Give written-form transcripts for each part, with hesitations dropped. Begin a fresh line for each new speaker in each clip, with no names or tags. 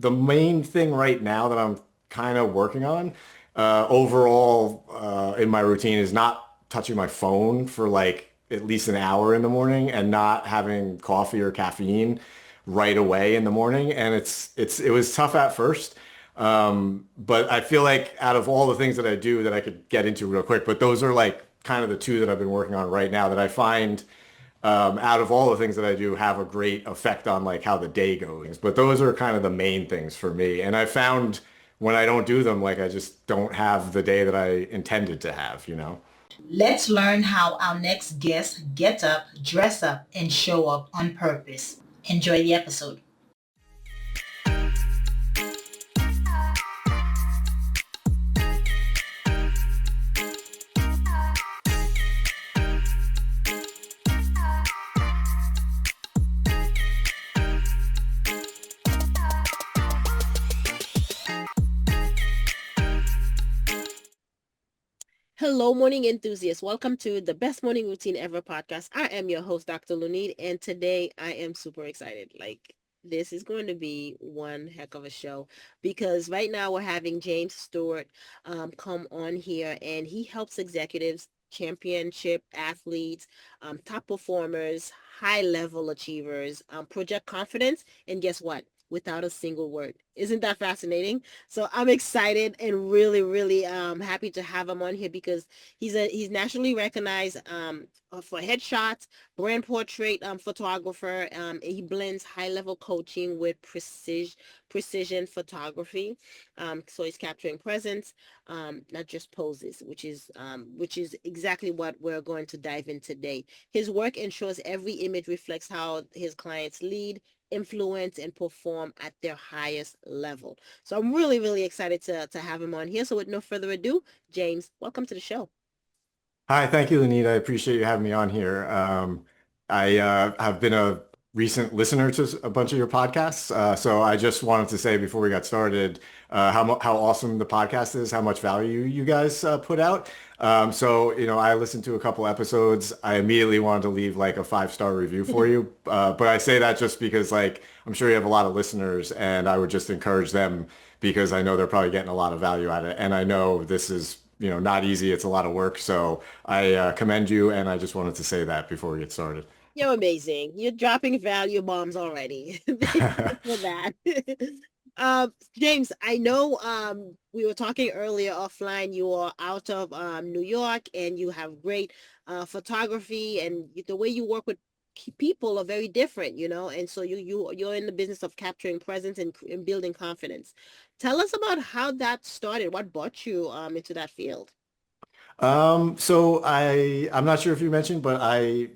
the main thing right now that I'm kind of working on overall in my routine is not touching my phone for like at least an hour in the morning and not having coffee or caffeine right away in the morning. And it was tough at first. But I feel like out of all the things that I do that I could get into real quick, but those are like kind of the two that I've been working on right now that I find out of all the things that I do have a great effect on like how the day goes. But those are kind of the main things for me. And I found when I don't do them, like I just don't have the day that I intended to have, you know?
Let's learn how our next guest get up, dress up, and show up on purpose. Enjoy the episode.
Hello, morning enthusiasts. Welcome to the Best Morning Routine Ever podcast. I am your host, Dr. Lunid, and today I am super excited. This is going to be one heck of a show because right now we're having James Stewart come on here, and he helps executives, championship athletes, top performers, high-level achievers, project confidence, and guess what? Without a single word. Isn't that fascinating? So I'm excited and really, really happy to have him on here because he's nationally recognized for headshots, brand portrait photographer. He blends high level coaching with precision photography. So he's capturing presence, not just poses, which is exactly what we're going to dive in today. His work ensures every image reflects how his clients lead, influence, and perform at their highest level. So I'm really, really excited to have him on here. So with no further ado, James, welcome to the show.
Hi, thank you, Lanita. I appreciate you having me on here. I have been a recent listener to a bunch of your podcasts, so I just wanted to say before we got started how awesome the podcast is, how much value you guys put out. So, I listened to a couple episodes. I immediately wanted to leave like a five-star review for you, but I say that just because like I'm sure you have a lot of listeners, and I would just encourage them because I know they're probably getting a lot of value out of it, and I know this is not easy. It's a lot of work. So I commend you, and I just wanted to say that before we get started.
You're amazing. You're dropping value bombs already. Thank you for that. James, I know we were talking earlier offline. You are out of New York, and you have great photography, and the way you work with people are very different, and so you're in the business of capturing presence and building confidence. Tell us about how that started. What brought you into that field?
So I'm not sure if you mentioned, but I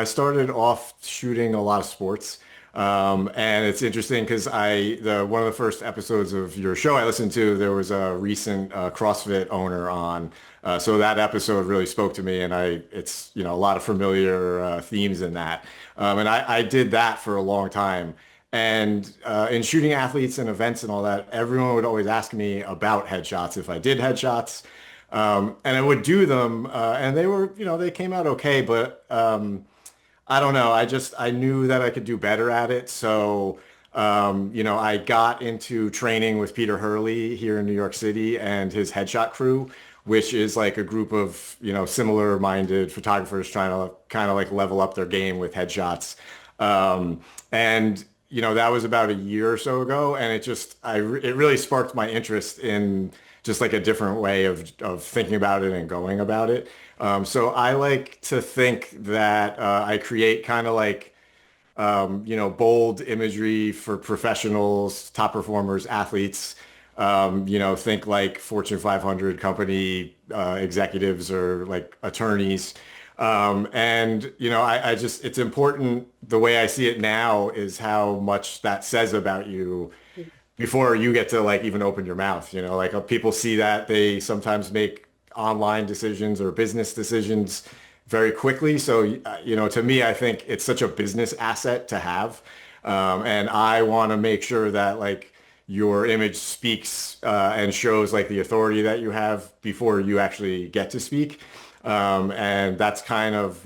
started off shooting a lot of sports. And it's interesting because the one of the first episodes of your show I listened to, there was a recent CrossFit owner on. So that episode really spoke to me, and it's a lot of familiar themes in that. And I did that for a long time. And in shooting athletes and events and all that, everyone would always ask me about headshots if I did headshots. And I would do them, and they came out okay, but I don't know. I knew that I could do better at it. So, I got into training with Peter Hurley here in New York City and his headshot crew, which is like a group of, similar-minded photographers trying to kind of like level up their game with headshots. And that was about a year or so ago, and it really sparked my interest in just like a different way of thinking about it and going about it. So I like to think that I create kind of like bold imagery for professionals, top performers, athletes. Think like Fortune 500 company executives or like attorneys. It's important. The way I see it now is how much that says about you before you get to like even open your mouth. Like people see that they sometimes make online decisions or business decisions very quickly. So, to me, I think it's such a business asset to have. And I want to make sure that like your image speaks and shows like the authority that you have before you actually get to speak. And that's kind of,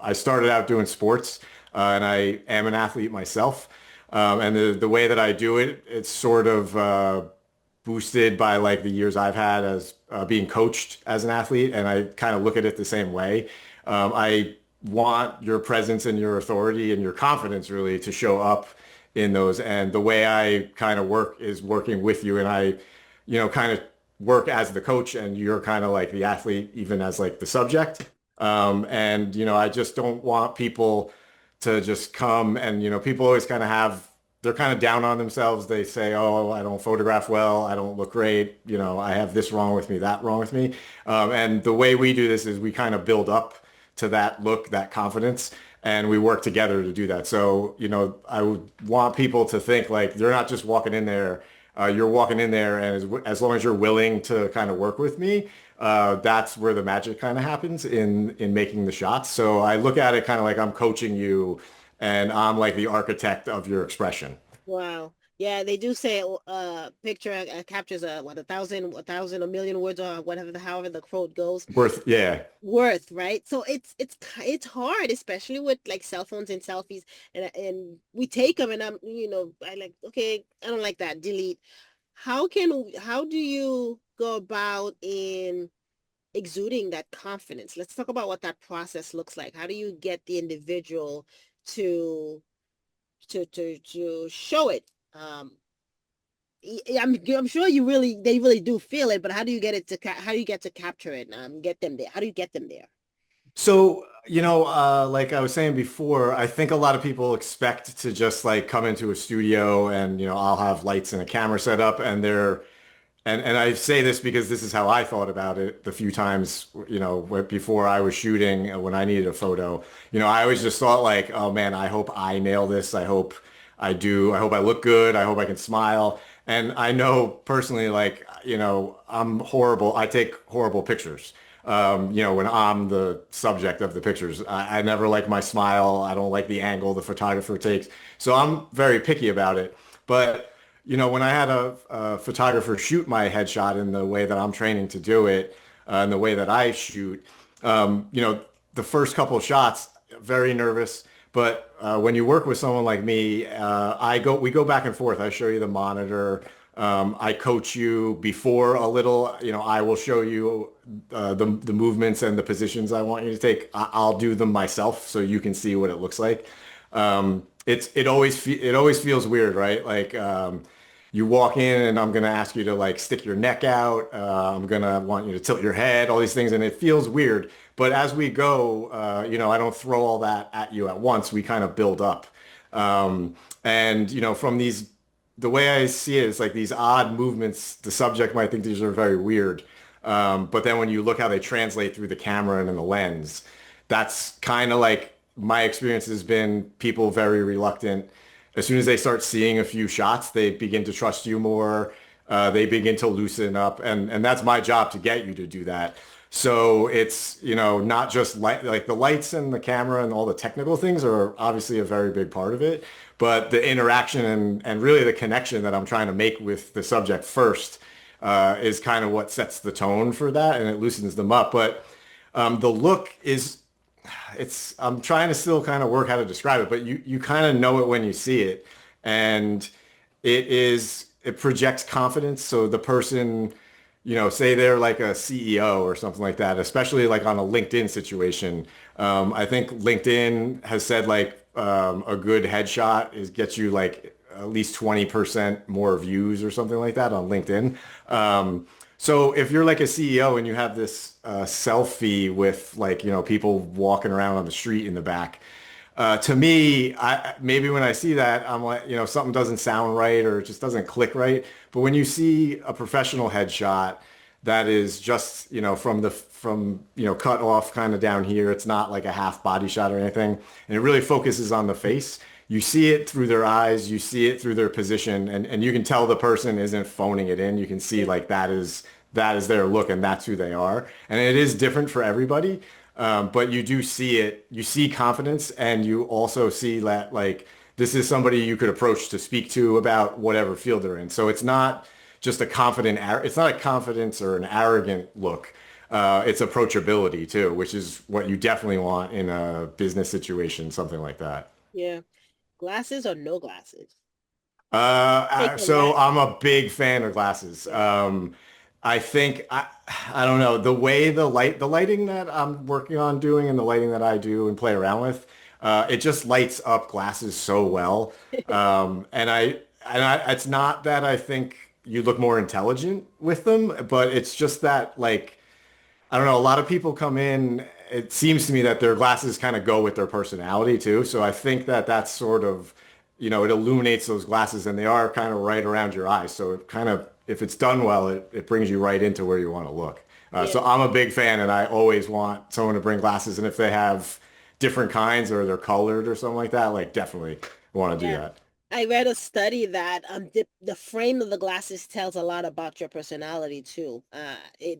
I started out doing sports and I am an athlete myself. And the way that I do it, it's sort of boosted by like the years I've had as being coached as an athlete, and I kind of look at it the same way. I want your presence and your authority and your confidence really to show up in those. And the way I kind of work is working with you, and I, kind of work as the coach, and you're kind of like the athlete, even as like the subject. And I just don't want people to just come and people always kind of have they're kind of down on themselves. They say, "Oh, I don't photograph well. I don't look great. I have this wrong with me, that wrong with me." And the way we do this is we kind of build up to that look, that confidence, and we work together to do that. So, I would want people to think like they're not just walking in there. You're walking in there, and as long as you're willing to kind of work with me, that's where the magic kind of happens in making the shots. So I look at it kind of like I'm coaching you and I'm like the architect of your expression.
Wow. Yeah, they do say picture captures a million words or whatever however the quote goes.
Worth, yeah.
Worth, right? So it's hard, especially with like cell phones and selfies, and we take them, and I like, okay, I don't like that, delete. How do you go about in exuding that confidence? Let's talk about what that process looks like. How do you get the individual to to show it? I'm sure they really do feel it, but how do you get it to how do you get to capture it? Get them there. How do you get them there?
So, like I was saying before, I think a lot of people expect to just like come into a studio and, I'll have lights and a camera set up and and I say this because this is how I thought about it the few times, before I was shooting when I needed a photo. I always just thought like, oh man, I hope I nail this. I hope I do. I hope I look good. I hope I can smile. And I know personally, like, I'm horrible. I take horrible pictures. When I'm the subject of the pictures, I never like my smile. I don't like the angle the photographer takes. So I'm very picky about it. But when I had a photographer shoot my headshot in the way that I'm training to do it, and the way that I shoot, the first couple of shots, very nervous. But when you work with someone like me, we go back and forth. I show you the monitor. I coach you before a little. I will show you the movements and the positions I want you to take. I'll do them myself so you can see what it looks like. It always feels weird, right? Like you walk in and I'm gonna ask you to like stick your neck out. I'm gonna want you to tilt your head, all these things, and it feels weird. But as we go, I don't throw all that at you at once. We kind of build up. And from the way I see it, it's like these odd movements. The subject might think these are very weird. But then when you look how they translate through the camera and in the lens, that's kind of like my experience has been people very reluctant. As soon as they start seeing a few shots, they begin to trust you more. They begin to loosen up, and that's my job to get you to do that. So it's, not just like the lights and the camera and all the technical things are obviously a very big part of it, but the interaction and really the connection that I'm trying to make with the subject first is kind of what sets the tone for that, and it loosens them up. But the look is I'm trying to still kind of work how to describe it, but you kind of know it when you see it. And it projects confidence. So the person, say they're like a CEO or something like that, especially like on a LinkedIn situation. I think LinkedIn has said like a good headshot gets you like at least 20% more views or something like that on LinkedIn. So if you're like a CEO and you have this selfie with like, people walking around on the street in the back, to me, maybe when I see that, I'm like, something doesn't sound right or it just doesn't click right. But when you see a professional headshot that is just, cut off kind of down here, it's not like a half body shot or anything, and it really focuses on the face. You see it through their eyes, you see it through their position, and you can tell the person isn't phoning it in. You can see like that is their look and that's who they are. And it is different for everybody. But you do see it, you see confidence, and you also see that like this is somebody you could approach to speak to about whatever field they're in. So it's not just it's not a confidence or an arrogant look. It's approachability too, which is what you definitely want in a business situation, something like that.
Yeah. Glasses or no glasses? Take on
So
that.
I'm a big fan of glasses.
Yeah.
I think I don't know the way the lighting that I'm working on doing and the lighting that I do and play around with, it just lights up glasses so well. It's not that I think you look more intelligent with them, but it's just that like I don't know. A lot of people come in. It seems to me that their glasses kind of go with their personality too. So I think that that's sort of, it illuminates those glasses and they are kind of right around your eyes. So it kind of, if it's done well, it brings you right into where you want to look. So
Yeah.
I'm a big fan and I always want someone to bring glasses. And if they have different kinds or they're colored or something like that, like definitely want to do
Yeah.
that.
I read a study that the frame of the glasses tells a lot about your personality too.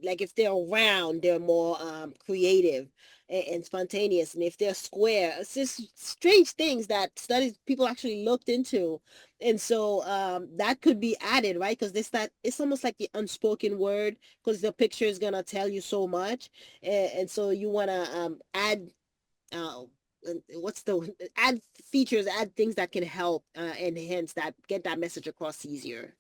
Like if they're round, they're more creative and spontaneous, and if they're square, it's just strange things that studies people actually looked into, and so that could be added, right? Because this that it's almost like the unspoken word, because the picture is gonna tell you so much, and so you wanna add uh, what's the add features, add things that can help enhance that, get that message across easier.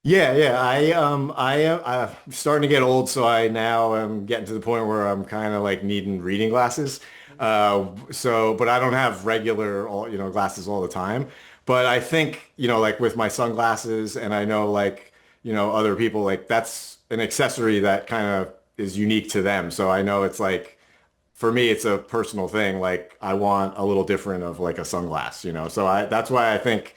Yeah, yeah. I'm starting to get old, so I now am getting to the point where I'm kind of like needing reading glasses. But I don't have regular, glasses all the time. But I think, like with my sunglasses, and I know like, other people like that's an accessory that kind of is unique to them. So I know it's like for me, it's a personal thing. Like I want a little different of like a sunglass. So that's why I think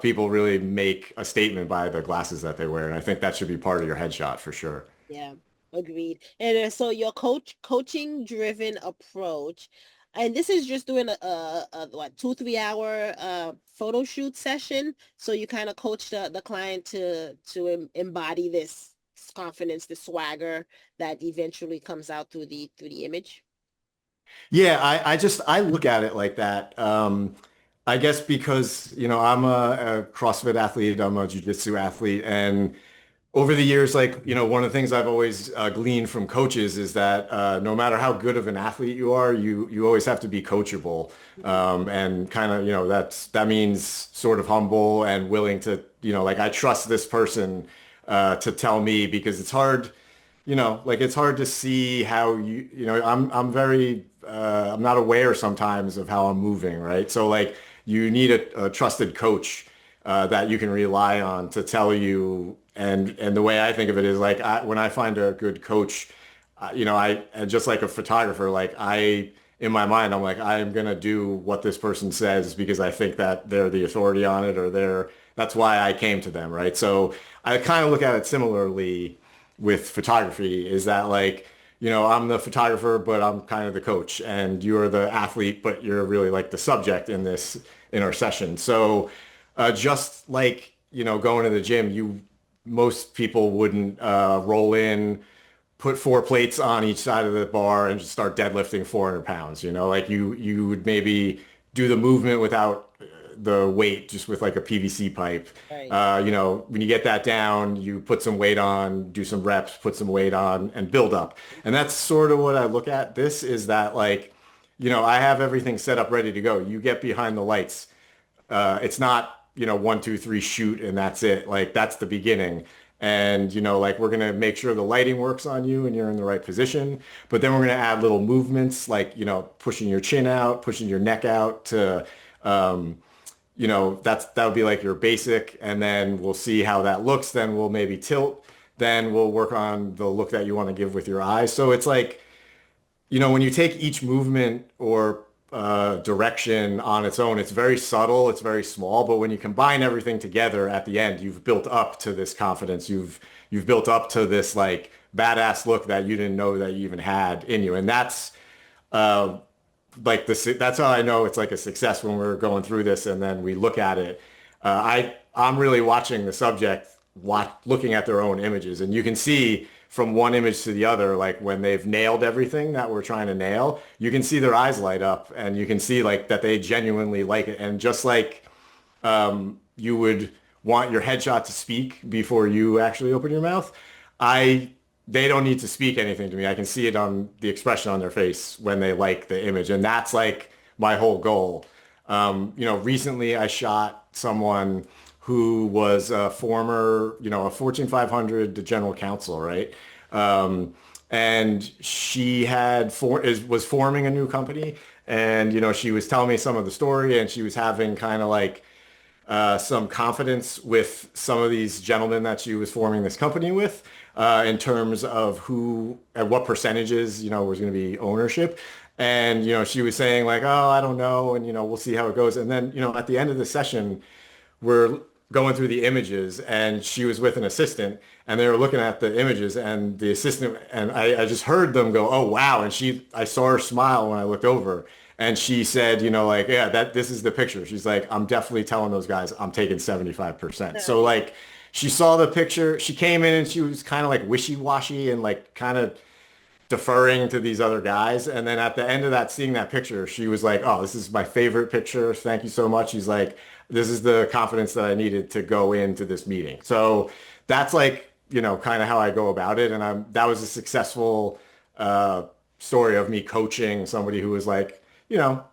people really make a statement by the glasses that they wear, and I think that should be part of your headshot for sure.
Yeah, agreed. And so your coaching driven approach, and this is just doing a what 2 3 hour photo shoot session. So you kind of coach the client to embody this confidence, the swagger that eventually comes out through the image.
Yeah, I look at it like that. I guess because I'm a CrossFit athlete, I'm a jiu-jitsu athlete, and over the years, like, one of the things I've always gleaned from coaches is that no matter how good of an athlete you are, you always have to be coachable.
Mhm.
And kind of, that means sort of humble and willing to, like I trust this person to tell me because it's hard, like it's hard to see how I'm very I'm not aware sometimes of how I'm moving, right? So like you need a trusted coach that you can rely on to tell you. And the way I think of it is like when I find a good coach, I and just like a photographer, like in my mind, I'm like I'm gonna do what this person says because I think that they're the authority on it or that's why I came to them, right? So I kind of look at it similarly with photography is that like, I'm the photographer, but I'm kind of the coach and you're the athlete, but you're really like the subject in our session. So just like, going to the gym, most people wouldn't roll in, put four plates on each side of the bar and just start deadlifting 400 pounds, like you would maybe do the movement without the weight, just with like a PVC pipe.
Right.
When you get that down, you put some weight on, do some reps, put some weight on and build up. And that's sort of what I look at. This is that like, I have everything set up ready to go. You get behind the lights. It's not, 1, 2, 3, shoot, and that's it. Like that's the beginning. And, like we're going to make sure the lighting works on you and you're in the right position. But then we're going to add little movements like, pushing your chin out, pushing your neck out to, um, that would be like your basic. And then we'll see how that looks. Then we'll maybe tilt. Then we'll work on the look that you want to give with your eyes. So it's like, when you take each movement or direction on its own, it's very subtle, it's very small, but when you combine everything together at the end, you've built up to this confidence. You've built up to this like badass look that you didn't know that you even had in you. And that's uh, that's how I know it's like a success when we're going through this and then we look at it. I'm really watching the subject looking at their own images and you can see from one image to the other like when they've nailed everything that we're trying to nail, you can see their eyes light up and you can see like that they genuinely like it. And just like you would want your headshot to speak before you actually open your mouth. I They don't need to speak anything to me. I can see it on the expression on their face when they like the image, and that's like my whole goal. Recently I shot someone who was a former, a Fortune 500 general counsel, right? Um, and she was forming a new company, and she was telling me some of the story, and she was having kind of like some confidence with some of these gentlemen that she was forming this company with, in terms of who at what percentages, was going to be ownership. And, she was saying like, oh, I don't know. And, we'll see how it goes. And then, at the end of the session, we're going through the images, and she was with an assistant, and they were looking at the images, and the assistant, and I just heard them go, oh wow. And I saw her smile when I looked over, and she said, like, yeah, this is the picture. She's like, I'm definitely telling those guys I'm taking 75%. So like, she saw the picture, she came in and she was kind of like wishy-washy and like kind of deferring to these other guys. And then at the end of that, seeing that picture, she was like, oh, this is my favorite picture. Thank you so much. She's like, this is the confidence that I needed to go into this meeting. So that's like, kind of how I go about it. And that was a successful story of me coaching somebody who was like, kind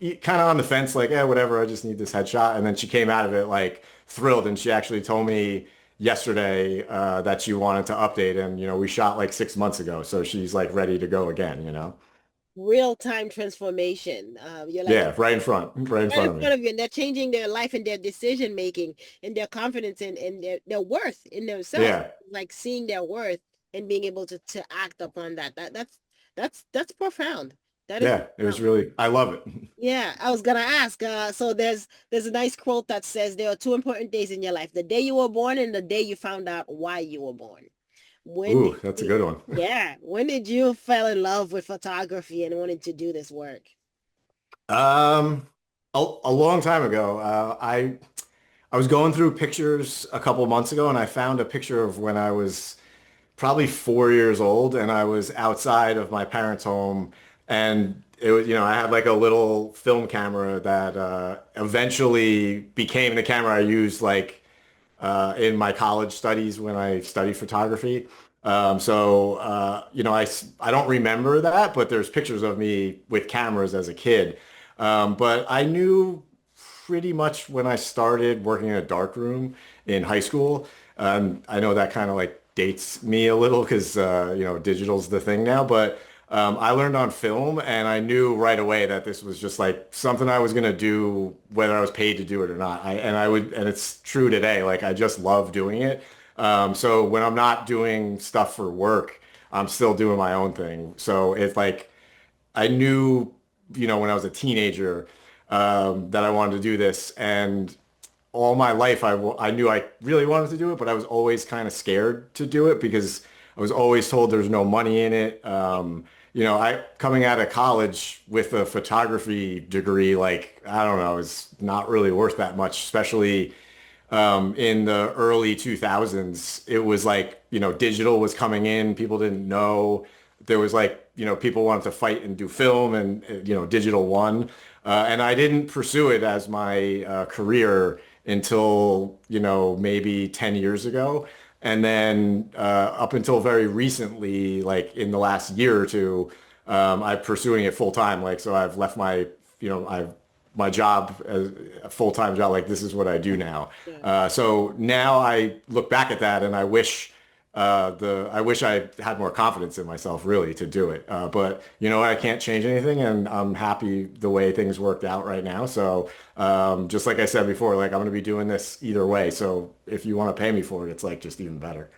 of on the fence, like, yeah, whatever, I just need this headshot. And then she came out of it like thrilled. And she actually told me yesterday that she wanted to update. And, we shot like 6 months ago. So she's like ready to go again.
Real-time transformation. You're like
Yeah, right in
right
front
in
of me.
front of you, and they're changing their life and their decision making and their confidence and their worth in themselves.
Yeah,
Like seeing their worth and being able to act upon that. That's profound. That is
yeah, it was
profound.
really, I love it.
Yeah, I was gonna ask. So there's a nice quote that says there are two important days in your life: the day you were born and the day you found out why you were born. When did
Ooh, that's a
you,
good one.
yeah, when did you fell in love with photography and wanted to do this work?
Um, a long time ago, I was going through pictures a couple months ago, and I found a picture of when I was probably 4 years old, and I was outside of my parents' home, and it was, I had like a little film camera that eventually became the camera I used like in my college studies when I studied photography. I don't remember that, but there's pictures of me with cameras as a kid. But I knew pretty much when I started working in a dark room in high school. I know that kind of like dates me a little because, digital's the thing now, but I learned on film, and I knew right away that this was just like something I was going to do, whether I was paid to do it or not. And it's true today. Like I just love doing it. So when I'm not doing stuff for work, I'm still doing my own thing. So it's like, I knew, when I was a teenager, that I wanted to do this. And all my life, I knew I really wanted to do it, but I was always kind of scared to do it because I was always told there's no money in it. I coming out of college with a photography degree, like, I don't know, is not really worth that much, especially in the early 2000s. It was like, digital was coming in. People didn't know. There was like, people wanted to fight and do film, and, digital won. And I didn't pursue it as my career until, maybe 10 years ago. And then up until very recently, like in the last year or two, I'm pursuing it full time. Like, so I've left I've my job as a full-time job. Like this is what I do now.
Yeah.
So now I look back at that, and I wish I had more confidence in myself really to do it. But I can't change anything, and I'm happy the way things worked out right now. So just like I said before, like I'm going to be doing this either way. So if you want to pay me for it, it's like just even better.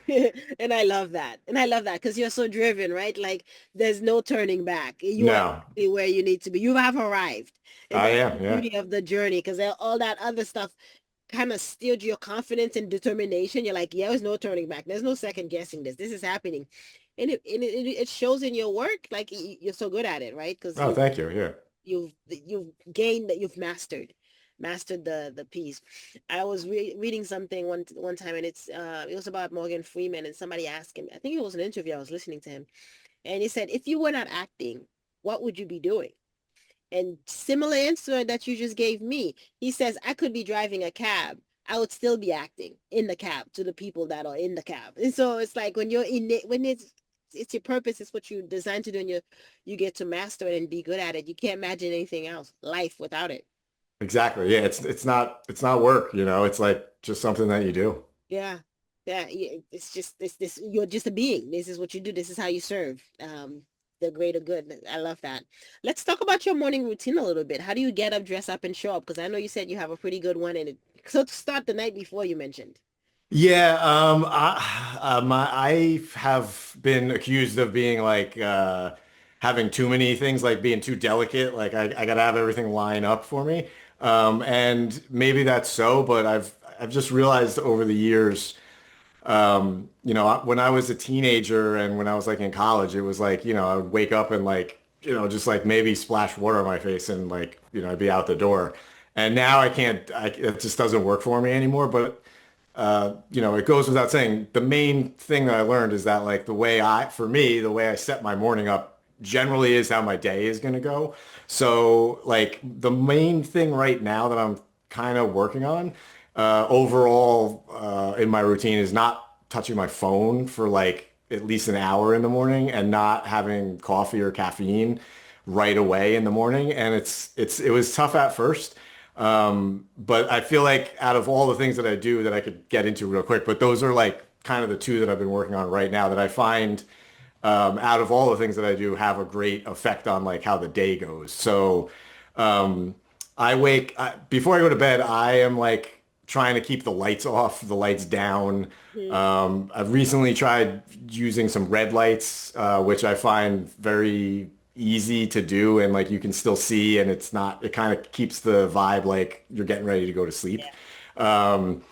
And I love that. And I love that because you're so driven, right? Like there's no turning back. You are
No,
exactly where you need to be. You have arrived. And
I
that's the
am. Yeah.
beauty of the journey because all that other stuff kind of steeled your confidence and determination. You're like, yeah, there's no turning back. There's no second guessing this. This is happening. And it shows in your work. Like you're so good at it, right? Because
Oh, thank you. Yeah.
you've gained that you've mastered the piece. I was reading something one time, and it was about Morgan Freeman, and somebody asked him, I think it was an interview, I was listening to him, and he said, if you were not acting, what would you be doing? And similar answer that you just gave me, he says, I could be driving a cab, I would still be acting in the cab to the people that are in the cab. And so it's like when you're in it, when it's your purpose, it's what you designed to do, and you get to master it and be good at it. You can't imagine anything else, life without it.
Exactly. Yeah, it's not work, It's like just something that you do.
Yeah. Yeah, it's just this you're just a being. This is what you do. This is how you serve the greater good. I love that. Let's talk about your morning routine a little bit. How do you get up, dress up, and show up? Because I know you said you have a pretty good one, and so to start the night before you mentioned.
Yeah, I have been accused of being like having too many things, like being too delicate. Like I gotta have everything line up for me. And maybe that's so, but I've just realized over the years, when I was a teenager and when I was like in college, it was like, I would wake up and like, just like maybe splash water on my face and like, I'd be out the door. And now I can't, it just doesn't work for me anymore. But it goes without saying, the main thing that I learned is that like for me, the way I set my morning up generally is how my day is going to go. So like the main thing right now that I'm kind of working on overall in my routine is not touching my phone for like at least an hour in the morning and not having coffee or caffeine right away in the morning. And it was tough at first. But I feel like out of all the things that I do that I could get into real quick, but those are like kind of the two that I've been working on right now that I find out of all the things that I do have a great effect on like how the day goes. So um, before I go to bed, I am like trying to keep the lights off, the lights down.
Mhm.
I've recently tried using some red lights, which I find very easy to do and like you can still see and it kind of keeps the vibe like you're getting ready to go to sleep.
Yeah.
Um,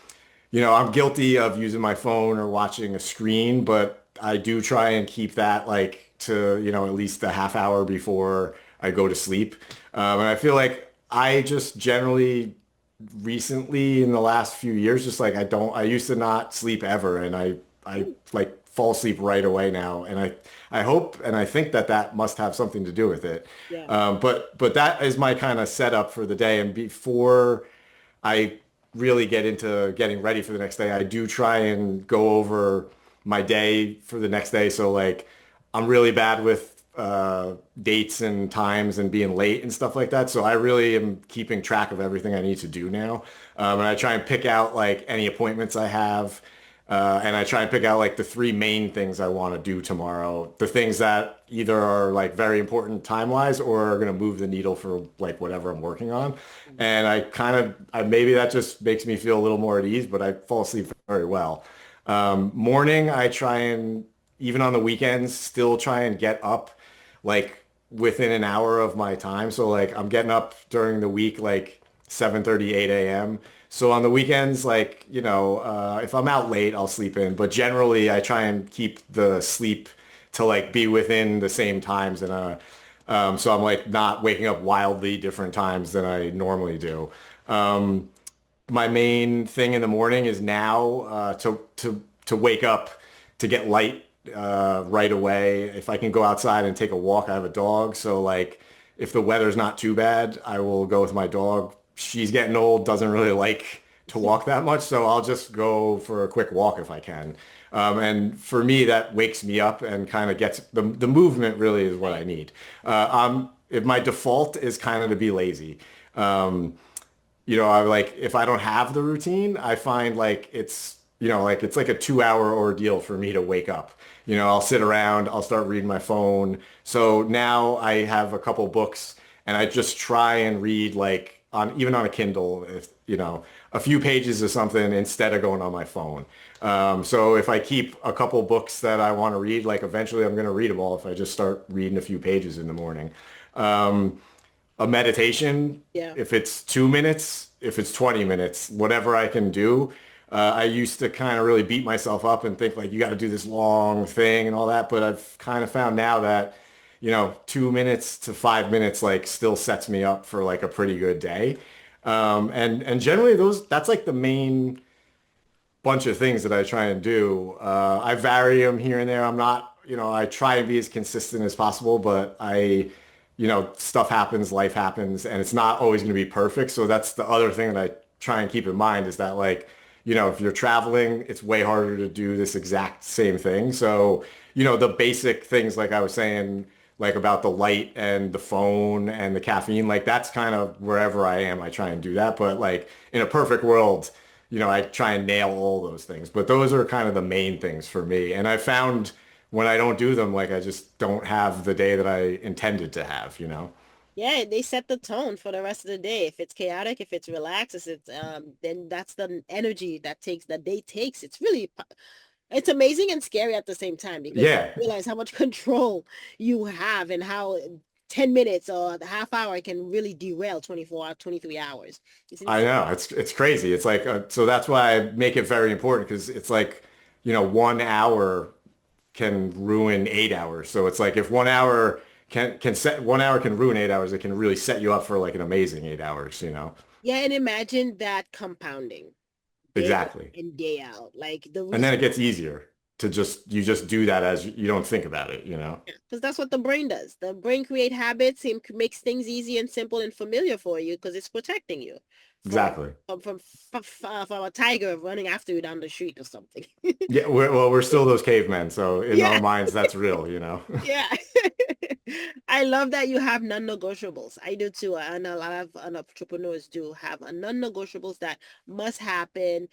I'm guilty of using my phone or watching a screen, but I do try and keep that like to, at least a half hour before I go to sleep. And I feel like I just generally recently in the last few years, just like I used to not sleep ever and I like fall asleep right away now. And I hope and I think that that must have something to do with it.
Yeah.
But that is my kind of setup for the day. And before I really get into getting ready for the next day, I do try and go over my day for the next day. So like I'm really bad with dates and times and being late and stuff like that. So I really am keeping track of everything I need to do now. And I try and pick out like any appointments I have. And I try and pick out like the three main things I want to do tomorrow. The things that either are like very important time-wise or are going to move the needle for like whatever I'm working on. And maybe that just makes me feel a little more at ease, but I fall asleep very well. Morning, I try and, even on the weekends, still try and get up like within an hour of my time. So like I'm getting up during the week like 7:30, 8 a.m. So on the weekends, like, if I'm out late, I'll sleep in. But generally, I try and keep the sleep to like be within the same times. And so I'm like not waking up wildly different times than I normally do. My main thing in the morning is now to wake up to get light right away. If I can go outside and take a walk, I have a dog, so like if the weather's not too bad, I will go with my dog. She's getting old, doesn't really like to walk that much, so I'll just go for a quick walk if I can. And for me, that wakes me up and kind of gets the movement really is what I need. If my default is kind of to be lazy. Um, I like if I don't have the routine, I find like it's like a 2 hour ordeal for me to wake up. I'll sit around, I'll start reading my phone. So now I have a couple books and I just try and read like even on a Kindle, if, a few pages of something instead of going on my phone. So if I keep a couple books that I want to read, like eventually I'm going to read them all if I just start reading a few pages in the morning. A meditation,
Yeah.
if it's 2 minutes, if it's 20 minutes, whatever I can do. I used to kind of really beat myself up and think like you got to do this long thing and all that, but I've kind of found now that 2 minutes to 5 minutes like still sets me up for like a pretty good day. And generally that's like the main bunch of things that I try and do. I vary them here and there. I'm not, I try and be as consistent as possible, but stuff happens, life happens, and it's not always going to be perfect. So that's the other thing that I try and keep in mind is that like, if you're traveling, it's way harder to do this exact same thing. So, the basic things like I was saying, like about the light and the phone and the caffeine. Like that's kind of wherever I am, I try and do that. But like in a perfect world, I try and nail all those things. But those are kind of the main things for me. And I found when I don't do them, like I just don't have the day that I intended to have.
Yeah, they set the tone for the rest of the day. If it's chaotic, if it's relaxed, if it's then that's the energy that day takes. It's amazing and scary at the same time because you
Yeah,
realize how much control you have and how 10 minutes or a half hour can really derail 24 hours, 23 hours. It's
I
insane.
know. It's crazy. It's like so that's why I make it very important because it's like, 1 hour can ruin 8 hours. So it's like if 1 hour can set 1 hour can ruin 8 hours, it can really set you up for like an amazing 8 hours.
Yeah, and imagine that compounding day
Exactly.
in, day out. Like the
And then
reason
it gets easier to just do that as you don't think about it.
because that's what the brain does. The brain create habits and makes things easy and simple and familiar for you because it's protecting you from
Exactly.
from a tiger running after you down the street or something.
Yeah, we're still those cavemen, so in our
Yeah.
minds that's real.
Yeah. I love that you have non-negotiables. I do too. And a lot of entrepreneurs do have a non-negotiables that must happen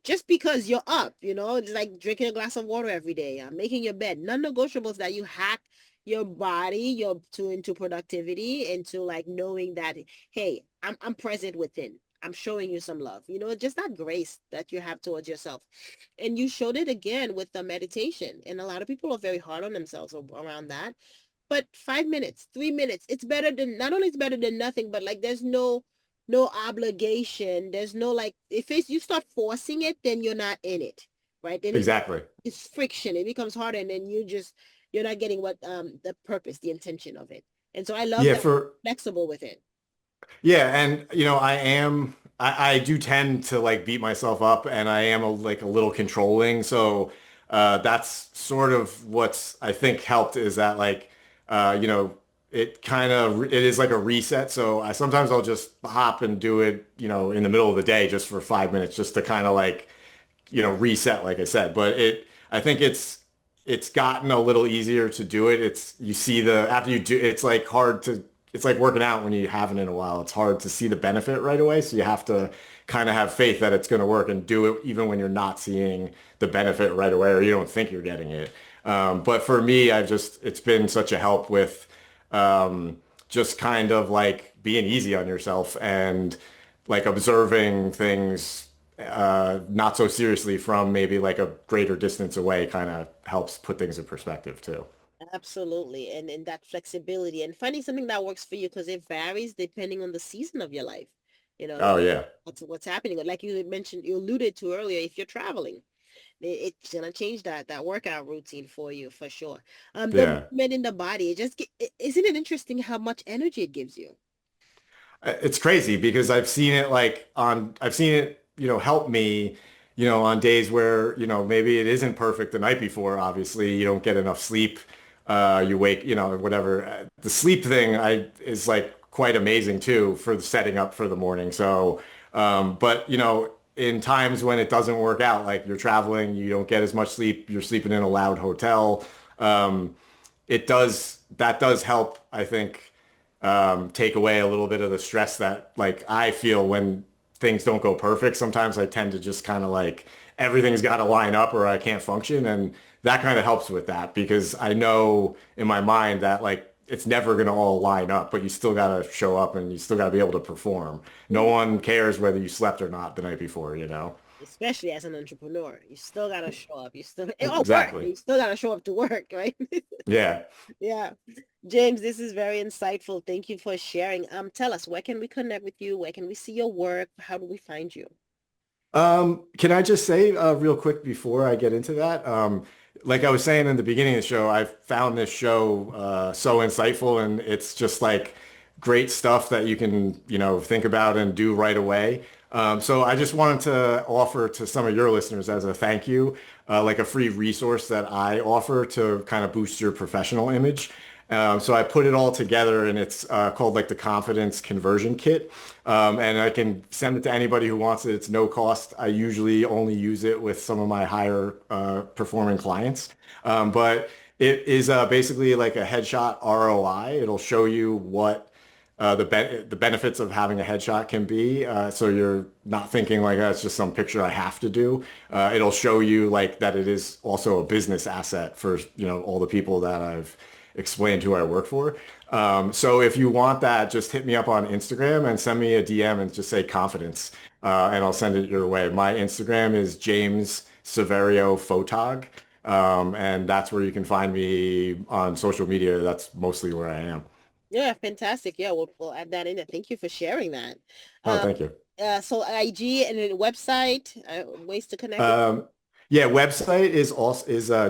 just because you're up, it's like drinking a glass of water every day, making your bed. Non-negotiables that you hack your body, into productivity, into like knowing that, hey, I'm present within. I'm showing you some love. Just that grace that you have towards yourself. And you showed it again with the meditation. And a lot of people are very hard on themselves around that. But 5 minutes, 3 minutes, it's better than not only it's better than nothing, but like there's no obligation. There's no like if you start forcing it, then you're not in it. Right. Then
Exactly.
it's friction. It becomes harder and then you're not getting what the purpose, the intention of it. And so I love
Yeah,
that
for
you're flexible with it.
Yeah, and I do tend to like beat myself up and I am like a little controlling. So that's sort of what's I think helped is that like it is like a reset. So sometimes I'll just hop and do it, in the middle of the day just for 5 minutes just to kind of like reset, like I said. But I think it's gotten a little easier to do it. You see after you do, it's like working out when you haven't in a while. It's hard to see the benefit right away. So you have to kind of have faith that it's going to work and do it even when you're not seeing the benefit right away or you don't think you're getting it. But for me, it's been such a help with just kind of like being easy on yourself and like observing things not so seriously from maybe like a greater distance away kind of helps put things in perspective too.
Absolutely. And that flexibility and finding something that works for you because it varies depending on the season of your life. You know,
Oh yeah.
what's happening. Like you mentioned, you alluded to earlier, if you're traveling, it's gonna change that workout routine for you for sure. The
Yeah.
movement in the body, isn't it interesting how much energy it gives you?
It's crazy because I've seen it, help me, on days where, maybe it isn't perfect the night before. Obviously, you don't get enough sleep. You wake, whatever. The sleep thing is like quite amazing too for the setting up for the morning. So, but in times when it doesn't work out, like you're traveling, you don't get as much sleep, you're sleeping in a loud hotel. Um, that does help, I think, take away a little bit of the stress that like I feel when things don't go perfect. Sometimes I tend to just kind of like everything's got to line up or I can't function. And that kind of helps with that because I know in my mind that like it's never going to all line up, but you still got to show up and you still got to be able to perform. No
Mhm.
one cares whether you slept or not the night before.
Especially as an entrepreneur, you still gotta show up. You still work.
Exactly.
You still gotta show up to work, right?
Yeah.
Yeah. James, this is very insightful. Thank you for sharing. Tell us, where can we connect with you? Where can we see your work? How do we find you?
Can I just say real quick before I get into that? Like I was saying in the beginning of the show, I found this show so insightful and it's just like great stuff that you can, think about and do right away. So I just wanted to offer to some of your listeners as a thank you, like a free resource that I offer to kind of boost your professional image. So I put it all together and it's called like the Confidence Conversion Kit. And I can send it to anybody who wants it. It's no cost. I usually only use it with some of my higher performing clients. But It is basically like a headshot ROI. It'll show you what the benefits of having a headshot can be. So you're not thinking like that's just some picture I have to do. It'll show you like that it is also a business asset for, all the people that I've explained who I work for. So if you want that, just hit me up on Instagram and send me a DM and just say confidence, and I'll send it your way. My Instagram is James Severio Photog. And that's where you can find me on social media. That's mostly where I am.
Yeah, fantastic. Yeah, we'll add that in there. Thank you for sharing that.
Oh,
Uh,
thank you.
so IG and then website, ways to connect with.
Um, yeah, website is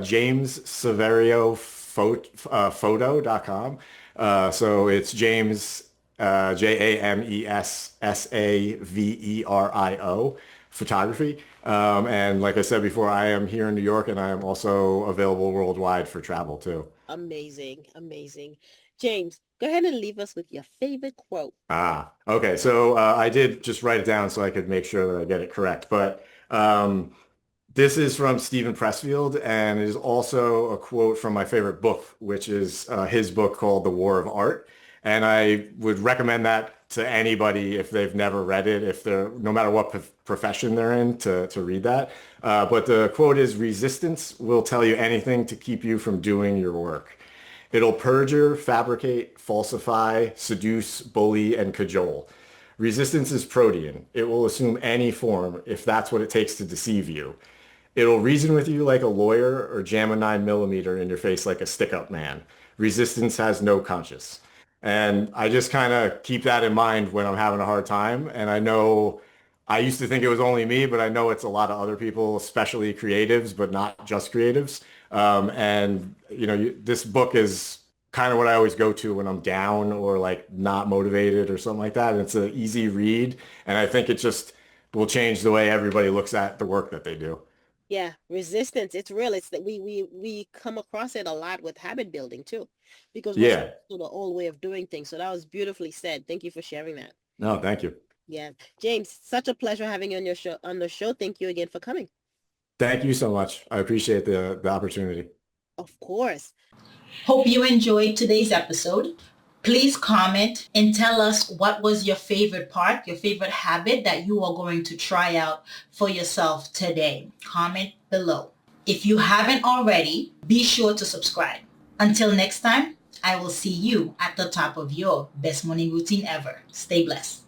James Severio photo.com. So it's James JamesSaverio photography. And like I said before, I am here in New York and I am also available worldwide for travel too.
Amazing, amazing. James, go ahead and leave us with your favorite quote.
Okay. So I did just write it down so I could make sure that I get it correct. But this is from Stephen Pressfield, and it is also a quote from my favorite book, which is his book called The War of Art. And I would recommend that to anybody if they've never read it, if they're no matter what profession they're in, to read that. But the quote is, "Resistance will tell you anything to keep you from doing your work. It'll perjure, fabricate, falsify, seduce, bully, and cajole. Resistance is protean. It will assume any form if that's what it takes to deceive you. It'll reason with you like a lawyer or jam a 9 millimeter in your face like a stick-up man. Resistance has no conscience." And I just kind of keep that in mind when I'm having a hard time. And I know I used to think it was only me, but I know it's a lot of other people, especially creatives, but not just creatives. And this book is kind of what I always go to when I'm down or like not motivated or something like that. And it's an easy read, and I think it just will change the way everybody looks at the work that they do.
Yeah, resistance. It's real. It's that we come across it a lot with habit building too, because we're stuck
Yeah.
to the old way of doing things. So that was beautifully said. Thank you for sharing that.
No, thank you.
Yeah, James, such a pleasure having you on your show on the show. Thank you again for coming.
Thank you so much. I appreciate the opportunity.
Of course.
Hope you enjoyed today's episode. Please comment and tell us what was your favorite part, your favorite habit that you are going to try out for yourself today. Comment below. If you haven't already, be sure to subscribe. Until next time, I will see you at the top of your best morning routine ever. Stay blessed.